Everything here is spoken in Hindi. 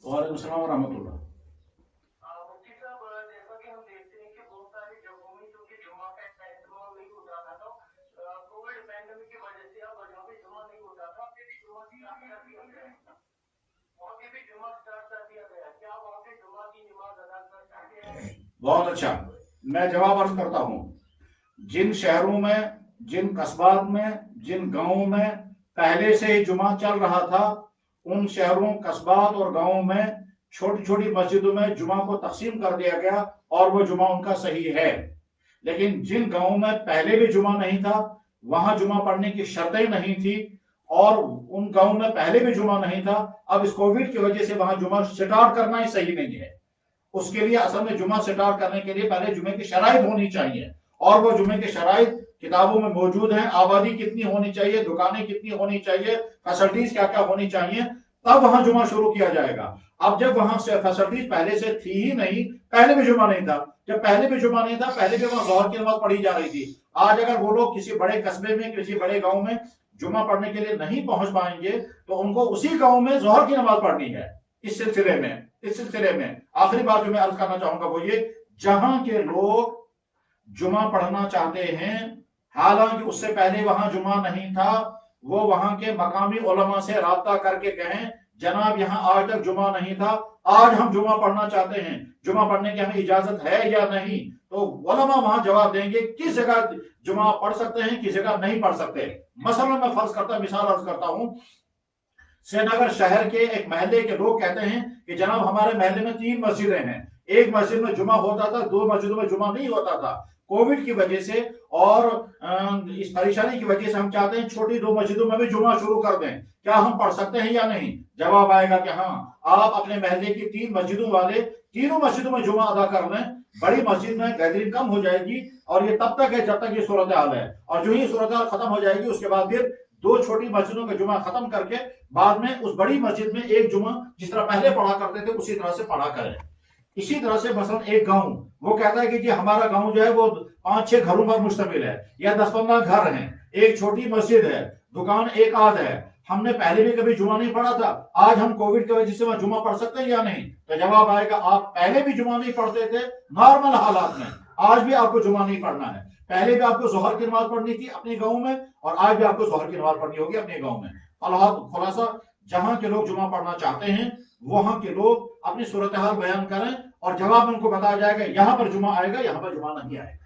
वालेकुम सलाम व रहमतुल्लाह। मुफ्ती साहब, जैसा कि हम देखते हैं कि बहुत सारी जगहों में क्योंकि जुमा का एहतमाम नहीं होता था, तो कोविड पैंडेमिक की वजह से अब जहाँ पे जुमा नहीं होता था वहाँ पे भी जुमा स्टार्ट कर दिया गया है। वहाँ पे भी जुमा स्टार्ट कर दिया गया है। क्या वहाँ पे जुमा की नमाज अदा कर सकते हैं? बहुत अच्छा, मैं जवाब अर्ज करता हूँ। जिन शहरों में, जिन कस्बात में, जिन गांवों में पहले से ही जुमा चल रहा था, उन शहरों, कस्बात और गांवों में छोटी छोटी मस्जिदों में जुमा को तकसीम कर दिया गया और वो जुमा उनका सही है। लेकिन जिन गांवों में पहले भी जुमा नहीं था, वहां जुमा पढ़ने की शर्तें नहीं थी और उन गांवों में पहले भी जुमा नहीं था, अब इस कोविड की वजह से वहां जुमा स्टार्ट करना ही सही नहीं है। उसके लिए असल में जुमा स्टार्ट करने के लिए पहले जुमे की शराइत होनी चाहिए और वो जुमे की शराइत किताबों में मौजूद है। आबादी कितनी होनी चाहिए, दुकानें कितनी होनी चाहिए, फैसिलिटीज क्या क्या होनी चाहिए, तब वहां जुमा शुरू किया जाएगा। अब जब वहां से फैसिलिटीज पहले से थी ही नहीं, पहले भी जुमा नहीं था, जब पहले भी जुमा नहीं था, पहले भी वहां जोहर की नमाज पढ़ी जा रही थी। आज अगर वो लोग किसी बड़े कस्बे में, किसी बड़े गांव में जुमा पढ़ने के लिए नहीं पहुंच पाएंगे तो उनको उसी गांव में जोहर की नमाज पढ़नी है। इस सिलसिले में आखिरी बात जो मैं अर्ज करना चाहूंगा वो ये, जहां के लोग जुमा पढ़ना चाहते हैं, हालांकि उससे पहले वहां जुमा नहीं था, वो वहां के मकामी उलमा से राब्ता करके कहें, जनाब यहां आज तक जुमा नहीं था, आज हम जुमा पढ़ना चाहते हैं, जुमा पढ़ने की हमें इजाजत है या नहीं। तो उलमा वहां जवाब देंगे किस जगह जुमा पढ़ सकते हैं, किस जगह नहीं पढ़ सकते। मसलन मैं फर्ज करता, मिसाल अर्ज करता हूं, श्रीनगर शहर के एक महल्ले के लोग कहते हैं कि जनाब हमारे महल्ले में 3 मस्जिदें हैं, एक मस्जिद में जुमा होता था, 2 मस्जिदों में जुमा नहीं होता था। कोविड की वजह से और इस परेशानी की वजह से हम चाहते हैं छोटी 2 मस्जिदों में भी जुमा शुरू कर दें, क्या हम पढ़ सकते हैं या नहीं? जवाब आएगा कि हाँ, आप अपने महल्ले की 3 मस्जिदों वाले तीनों मस्जिदों में जुमा अदा कर लें। बड़ी मस्जिद में गैदरिंग कम हो जाएगी और ये तब तक है जब तक ये सूरत हाल है, और जो ही सूरत हाल खत्म हो जाएगी उसके बाद फिर 2 छोटी मस्जिदों का जुमा खत्म करके बाद में उस बड़ी मस्जिद में एक जुमा जिस तरह पहले पढ़ा करते थे उसी तरह से पढ़ा करें। इसी तरह से मसलन एक गांव, वो कहता है कि जी हमारा गांव जो है वो 5-6 घरों पर मुश्तमिल है या 10-15 घर हैं, एक छोटी मस्जिद है, दुकान एक आध है, हमने पहले भी कभी जुमा नहीं पढ़ा था, आज हम कोविड की वजह से वहां जुमा पढ़ सकते हैं या नहीं? तो जवाब आएगा आप पहले भी जुमा नहीं पढ़ते थे नॉर्मल हालात में, आज भी आपको जुमा नहीं पढ़ना है। पहले भी आपको जोहर की नमाज पढ़नी थी अपने गांव में और आज भी आपको जोहर की नमाज पढ़नी होगी अपने गांव में। खुलासा, जहां के लोग जुमा पढ़ना चाहते हैं वहां के लोग अपनी सूरत हाल बयान करें और जवाब में उनको बताया जाएगा यहां पर जुमा आएगा, यहां पर जुमा नहीं आएगा।